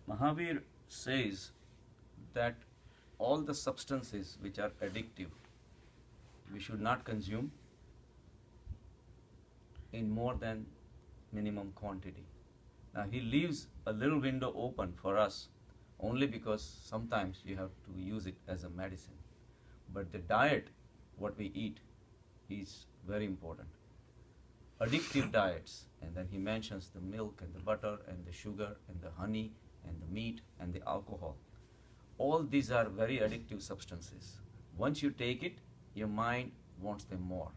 Mahavir says that all the substances which are addictive, we should not consume in more than minimum quantity. Now he leaves a little window open for us only because sometimes you have to use it as a medicine. But the diet, what we eat, is very important. Addictive diets, and then he mentions the milk and the butter and the sugar and the honey and the meat and the alcohol. All these are very addictive substances. Once you take it, your mind wants them more.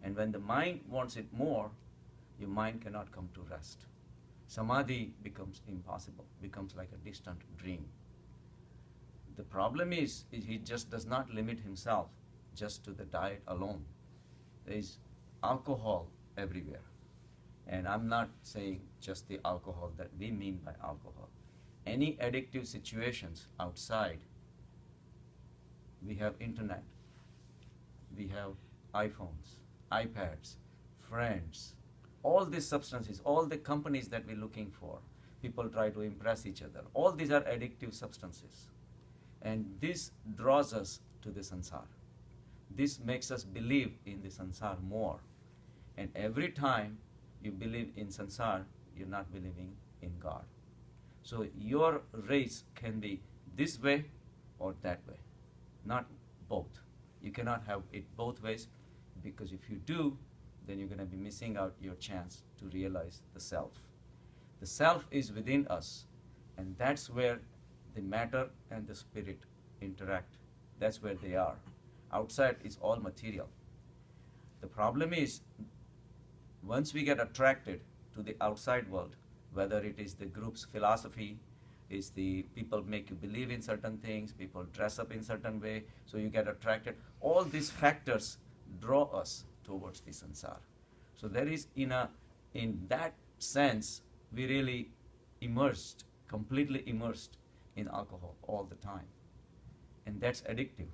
And when the mind wants it more, your mind cannot come to rest. Samadhi becomes impossible, becomes like a distant dream. The problem is he just does not limit himself just to the diet alone. There is alcohol everywhere. And I'm not saying just the alcohol that we mean by alcohol. Any addictive situations outside, we have internet, we have iPhones, iPads, friends, all these substances, all the companies that we're looking for, people try to impress each other. All these are addictive substances. And this draws us to the sansar. This makes us believe in the sansar more. And every time you believe in sansar, you're not believing in God. So your race can be this way or that way, not both. You cannot have it both ways, because if you do, then you're going to be missing out your chance to realize the self. The self is within us, and that's where the matter and the spirit interact. That's where they are. Outside is all material. The problem is, once we get attracted to the outside world, whether it is the group's philosophy, is the people make you believe in certain things, people dress up in certain way, so you get attracted. All these factors draw us towards the sansar. So there is, in that sense, we really immersed, completely immersed in alcohol all the time. And that's addictive.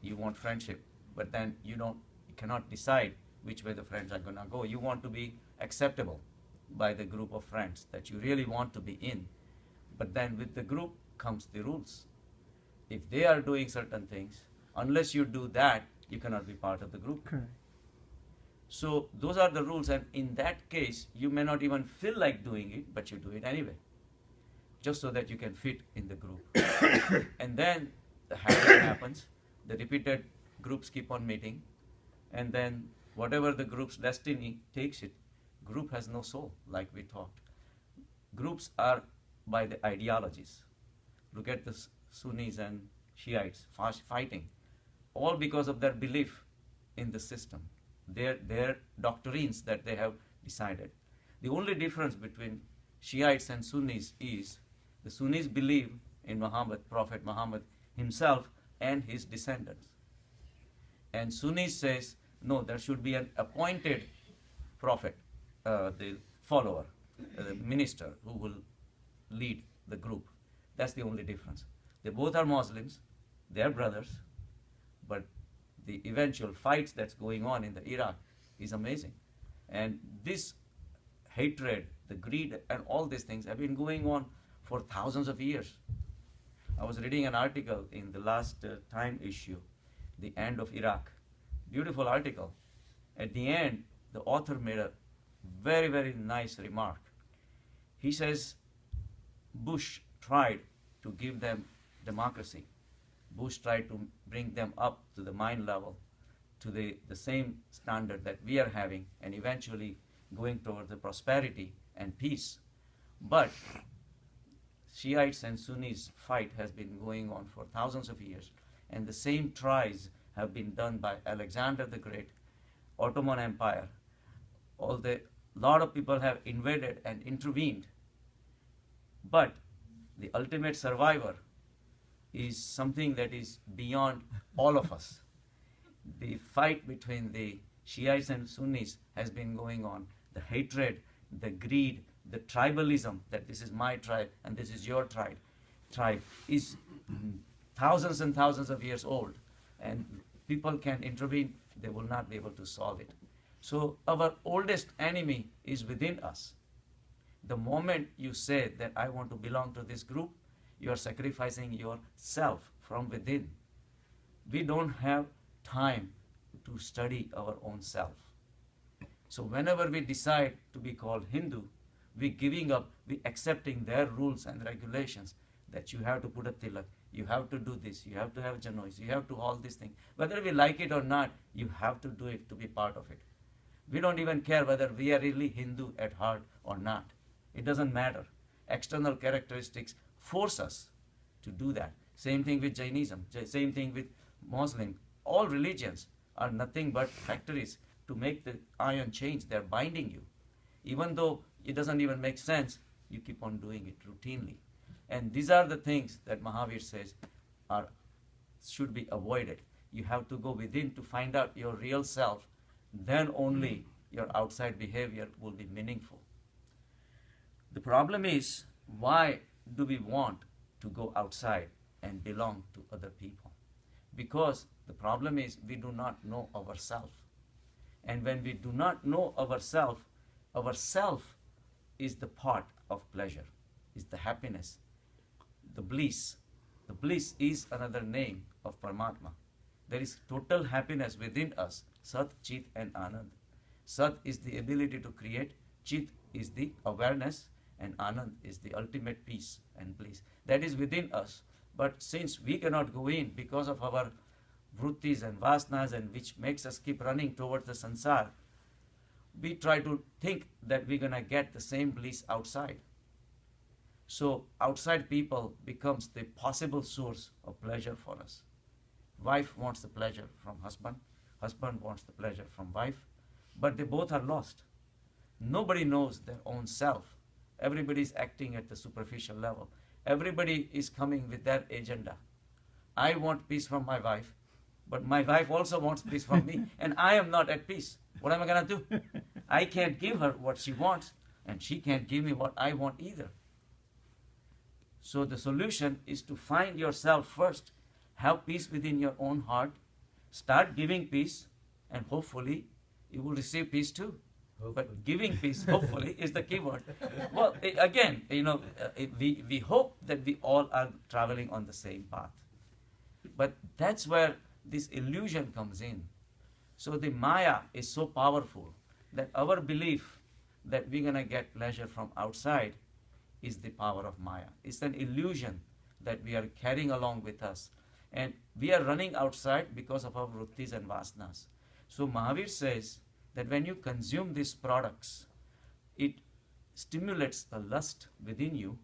You want friendship, but then you cannot decide which way the friends are going to go. You want to be acceptable by the group of friends that you really want to be in. But then with the group comes the rules. If they are doing certain things, unless you do that, you cannot be part of the group. Correct. So those are the rules, and in that case, you may not even feel like doing it, but you do it anyway, just so that you can fit in the group. And then the habit happens, the repeated groups keep on meeting, and then whatever the group's destiny takes it, group has no soul, like we talked. Groups are by the ideologies. Look at the Sunnis and Shiites fighting, all because of their belief in the system, their doctrines that they have decided. The only difference between Shiites and Sunnis is the Sunnis believe in Muhammad, Prophet Muhammad himself and his descendants. And Sunnis says, no, there should be an appointed prophet, the follower, the minister who will lead the group. That's the only difference. They both are Muslims, they are brothers, but the eventual fights that's going on in the Iraq is amazing. And this hatred, the greed, and all these things have been going on for thousands of years. I was reading an article in the last Time issue, The End of Iraq. Beautiful article. At the end, the author made a very, very nice remark. He says, Bush tried to give them democracy. Bush tried to bring them up to the mind level, to the same standard that we are having, and eventually going towards the prosperity and peace. But Shiites and Sunnis fight has been going on for thousands of years, and the same tries have been done by Alexander the Great, Ottoman Empire. Lot of people have invaded and intervened, but the ultimate survivor is something that is beyond all of us. The fight between the Shiites and Sunnis has been going on. The hatred, the greed, the tribalism, that this is my tribe and this is your tribe is thousands and thousands of years old. And people can intervene, they will not be able to solve it. So our oldest enemy is within us. The moment you say that I want to belong to this group, you are sacrificing yourself from within. We don't have time to study our own self. So whenever we decide to be called Hindu, we giving up, we accepting their rules and regulations that you have to put a tilak, you have to do this, you have to have janois, you have to all these things. Whether we like it or not, you have to do it to be part of it. We don't even care whether we are really Hindu at heart or not. It doesn't matter. External characteristics force us to do that. Same thing with Jainism, same thing with Muslim. All religions are nothing but factories to make the iron change. They're binding you. Even though it doesn't even make sense, you keep on doing it routinely. And these are the things that Mahavir says should be avoided. You have to go within to find out your real self. Then only your outside behavior will be meaningful. The problem is, why do we want to go outside and belong to other people? Because the problem is we do not know ourselves. And when we do not know ourselves is the part of pleasure, is the happiness, the bliss. The bliss is another name of Paramatma. There is total happiness within us, Sat, Chit and Anand. Sat is the ability to create, Chit is the awareness, and Anand is the ultimate peace and bliss. That is within us. But since we cannot go in because of our vrittis and vasanas, and which makes us keep running towards the sansar, we try to think that we're going to get the same bliss outside. So outside people becomes the possible source of pleasure for us. Wife wants the pleasure from husband, husband wants the pleasure from wife, but they both are lost. Nobody knows their own self. Everybody is acting at the superficial level. Everybody is coming with their agenda. I want peace from my wife, but my wife also wants peace from me, and I am not at peace. What am I going to do? I can't give her what she wants, and she can't give me what I want either. So the solution is to find yourself first, have peace within your own heart, start giving peace, and hopefully you will receive peace too. But giving peace, hopefully, is the key word. Well, again, we hope that we all are traveling on the same path. But that's where this illusion comes in. So the Maya is so powerful that our belief that we're going to get pleasure from outside is the power of Maya. It's an illusion that we are carrying along with us. And we are running outside because of our vrittis and vasanas. So Mahavir says that when you consume these products, it stimulates the lust within you,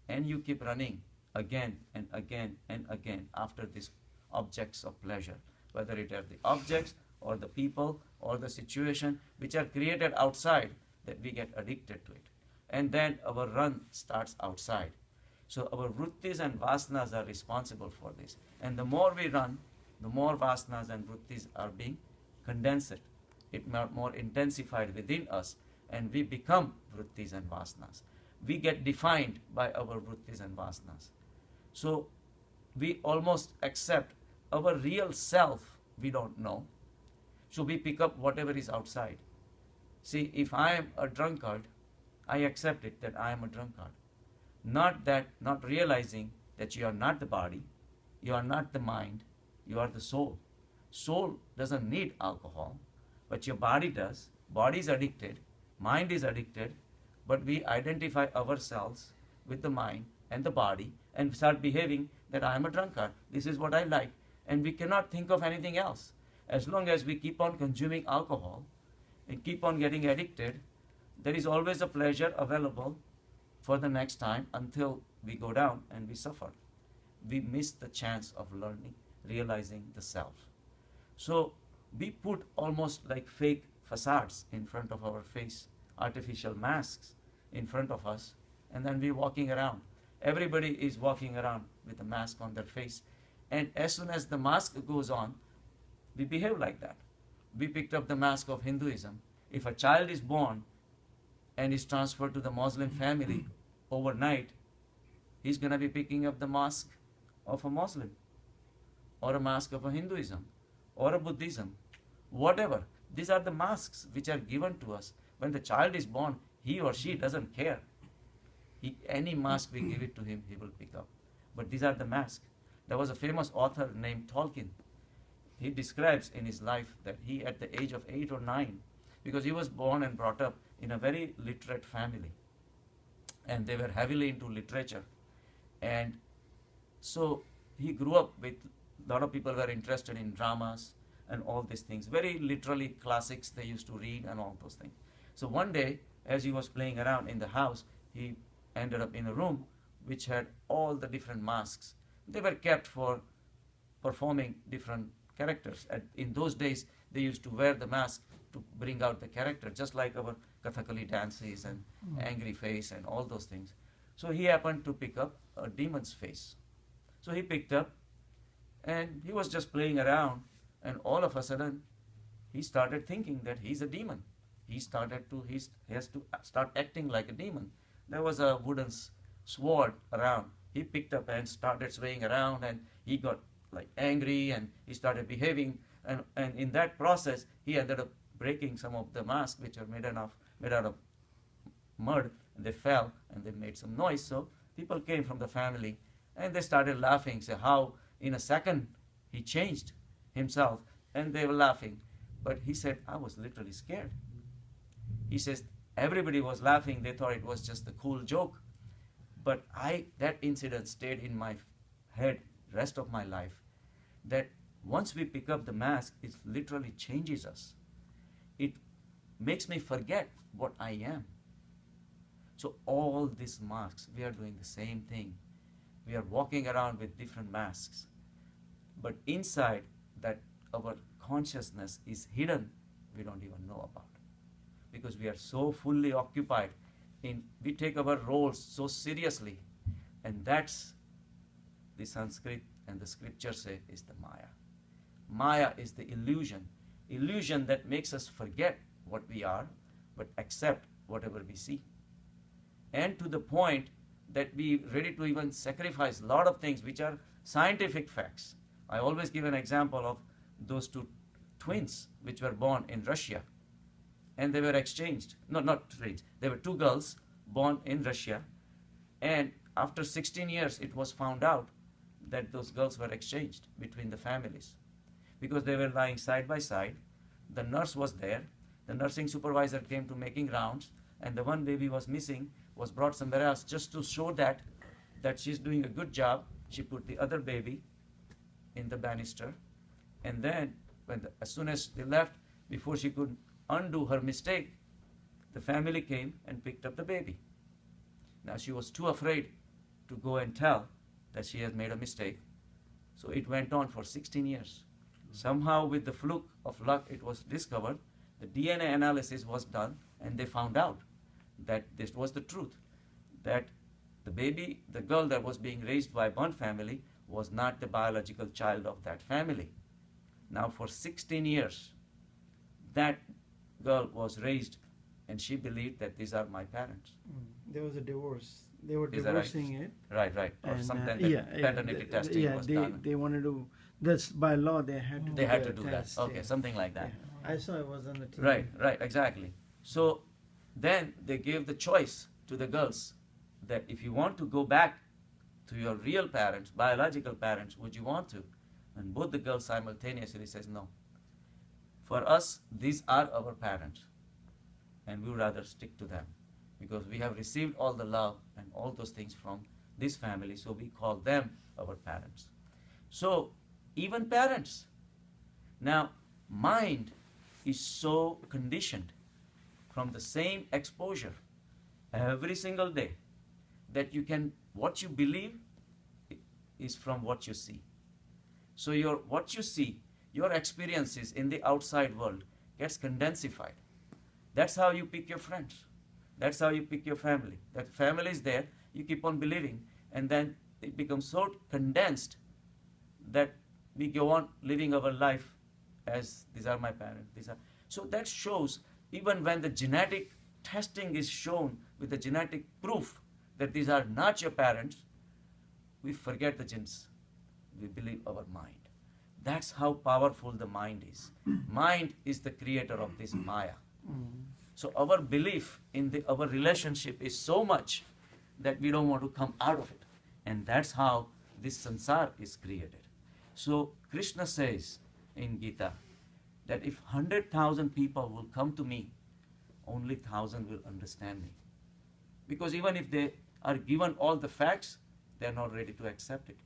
and you keep running again and again and again after these objects of pleasure, whether it are the objects or the people or the situation which are created outside, that we get addicted to it. And then our run starts outside. So our vrittis and vasanas are responsible for this. And the more we run, the more vasanas and vrittis are being condensed. It more intensified within us, and we become vrittis and vasanas. We get defined by our vrittis and vasanas. So we almost accept our real self we don't know. So we pick up whatever is outside. See, if I am a drunkard, I accept it that I am a drunkard. Not realizing that you are not the body, you are not the mind, you are the soul. Soul doesn't need alcohol, but your body does. Body is addicted, mind is addicted, but we identify ourselves with the mind and the body and start behaving that I am a drunkard. This is what I like. And we cannot think of anything else. As long as we keep on consuming alcohol and keep on getting addicted, there is always a pleasure available for the next time until we go down and we suffer. We miss the chance of learning, realizing the self. So we put almost like fake facades in front of our face, artificial masks in front of us, and then we're walking around. Everybody is walking around with a mask on their face. And as soon as the mask goes on, we behave like that. We picked up the mask of Hinduism. If a child is born and is transferred to the Muslim family overnight, he's going to be picking up the mask of a Muslim or a mask of a Hinduism or a Buddhism, whatever. These are the masks which are given to us. When the child is born, he or she doesn't care. Any mask we give it to him, he will pick up. But these are the masks. There was a famous author named Tolkien. He describes in his life that he, at the age of 8 or 9, because he was born and brought up in a very literate family, and they were heavily into literature. And so he grew up with a lot of people were interested in dramas and all these things. Very literally classics they used to read and all those things. So one day, as he was playing around in the house, he ended up in a room which had all the different masks. They were kept for performing different characters. In those days, they used to wear the mask to bring out the character, just like our Kathakali dances and angry face and all those things. So he happened to pick up a demon's face. So he picked up, and he was just playing around, and all of a sudden, he started thinking that he's a demon. He has to start acting like a demon. There was a wooden sword around. He picked up and started swaying around, and he got like angry, and he started behaving, and in that process, he ended up breaking some of the masks, which are made out of mud, and they fell, and they made some noise. So people came from the family, and they started laughing, say how in a second he changed himself, and they were laughing. But he said, I was literally scared. He says, everybody was laughing. They thought it was just a cool joke. But that incident stayed in my head rest of my life, that once we pick up the mask, it literally changes us. It makes me forget what I am. So all these masks, we are doing the same thing. We are walking around with different masks. But inside that, our consciousness is hidden, we don't even know about. Because we are so fully occupied we take our roles so seriously. And that's the Sanskrit and the scriptures say is the Maya. Maya is the illusion that makes us forget what we are, but accept whatever we see. And to the point that we ready to even sacrifice a lot of things which are scientific facts. I always give an example of those two twins which were born in Russia, and they were exchanged. No, not twins. They were two girls born in Russia, and after 16 years it was found out that those girls were exchanged between the families because they were lying side by side. The nurse was there. The nursing supervisor came to making rounds, and the one baby was missing, was brought somewhere else just to show that she's doing a good job. She put the other baby in the banister, and then as soon as they left, before she could undo her mistake, the family came and picked up the baby. Now she was too afraid to go and tell that she has made a mistake. So it went on for 16 years. Somehow with the fluke of luck, it was discovered. The DNA analysis was done, and they found out that this was the truth, that the girl that was being raised by one family was not the biological child of that family. Now for 16 years, that girl was raised, and she believed that these are my parents. There was a divorce. They were Is divorcing that it. Right. Or And, something paternity testing was done. They wanted to. That's by law they had to. They had to do that. test, Okay, yeah. something like that. Yeah. I saw it was on the TV. Right, exactly. So then they gave the choice to the girls that if you want to go back to your real parents, biological parents, would you want to? And both the girls simultaneously says no. For us, these are our parents, and we would rather stick to them because we have received all the love and all those things from this family, so we call them our parents. So even parents. Now, mind is so conditioned from the same exposure every single day that what you believe is from what you see. So what you see, your experiences in the outside world gets condensified. That's how you pick your friends. That's how you pick your family. That family is there, you keep on believing, and then it becomes so condensed that we go on living our life as these are my parents. So that shows, even when the genetic testing is shown with the genetic proof that these are not your parents, we forget the genes. We believe our mind. That's how powerful the mind is. Mind is the creator of this Maya. So our belief in our relationship is so much that we don't want to come out of it. And that's how this sansar is created. So Krishna says in Gita that if 100,000 people will come to me, only 1,000 will understand me. Because even if they are given all the facts, they are not ready to accept it.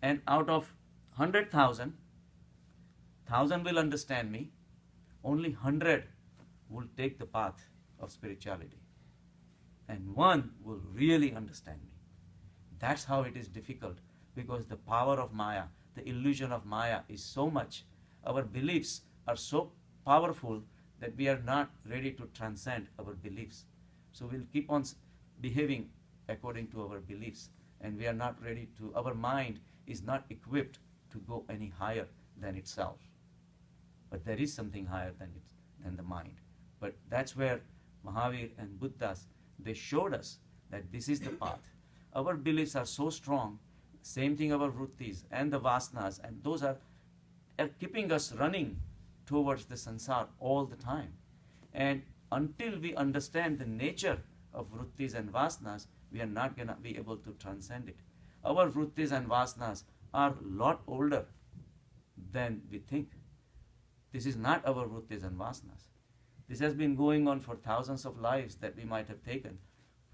And out of 100,000, 1,000 will understand me, only 100 will take the path of spirituality. And one will really understand me. That's how it is difficult, because the power of Maya, the illusion of Maya is so much. Our beliefs are so powerful that we are not ready to transcend our beliefs. So we'll keep on behaving according to our beliefs, and we are not ready to, our mind is not equipped to go any higher than itself. But there is something higher than the mind. But that's where Mahavir and Buddhas, they showed us that this is the path. Our beliefs are so strong, same thing our vrittis and the vasanas, and those are keeping us running towards the sansar all the time. And until we understand the nature of vrittis and vasanas, we are not going to be able to transcend it. Our vrittis and vasanas are a lot older than we think. This is not our vrittis and vasanas. This has been going on for thousands of lives that we might have taken.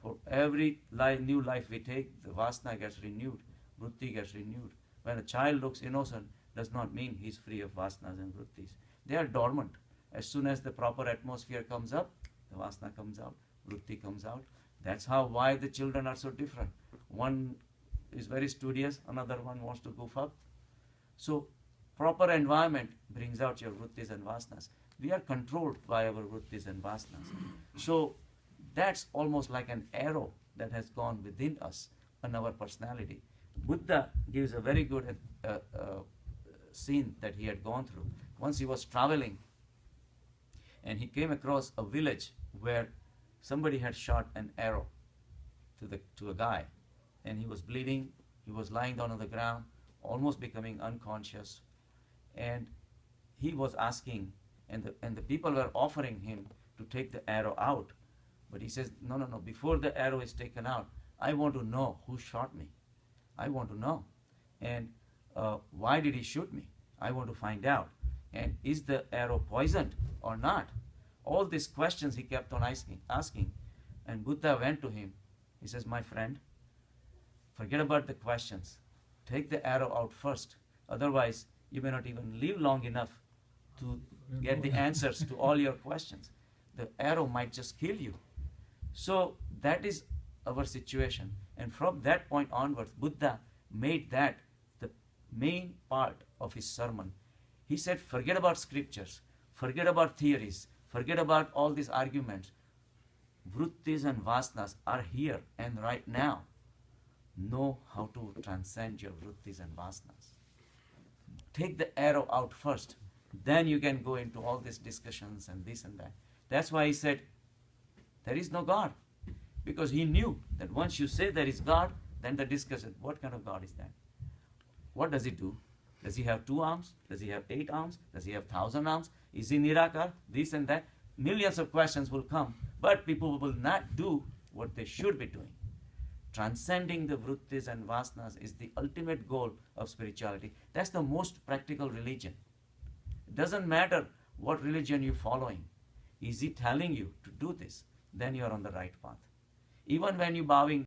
For every new life we take, the vasana gets renewed, vritti gets renewed. When a child looks innocent, does not mean he's free of vasanas and vrittis. They are dormant. As soon as the proper atmosphere comes up, the vasana comes out, vritti comes out. That's why the children are so different. One is very studious, another one wants to goof up. So proper environment brings out your vrittis and vasanas. We are controlled by our vrittis and vasanas. So that's almost like an arrow that has gone within us and our personality. Buddha gives a very good scene that he had gone through. Once he was traveling and he came across a village where somebody had shot an arrow to a guy, and he was bleeding. He was lying down on the ground, almost becoming unconscious, and he was asking, and the people were offering him to take the arrow out, but he says, no, before the arrow is taken out, I want to know who shot me. I want to know, and why did he shoot me? I want to find out, and is the arrow poisoned or not? All these questions he kept on asking, and Buddha went to him. He says, my friend, forget about the questions. Take the arrow out first. Otherwise, you may not even live long enough to get the answers to all your questions. The arrow might just kill you. So that is our situation. And from that point onwards, Buddha made that the main part of his sermon. He said, forget about scriptures, forget about theories, forget about all these arguments. Vrittis and vasanas are here and right now. Know how to transcend your vrittis and vasanas. Take the arrow out first. Then you can go into all these discussions and this and that. That's why he said, there is no God. Because he knew that once you say there is God, then the discussion, what kind of God is that? What does he do? Does he have 2 arms? Does he have 8 arms? Does he have 1,000 arms? Is he Nirakar? This and that. Millions of questions will come, but people will not do what they should be doing. Transcending the vrittis and vasanas is the ultimate goal of spirituality. That's the most practical religion. It doesn't matter what religion you're following. Is he telling you to do this? Then you are on the right path. Even when you're bowing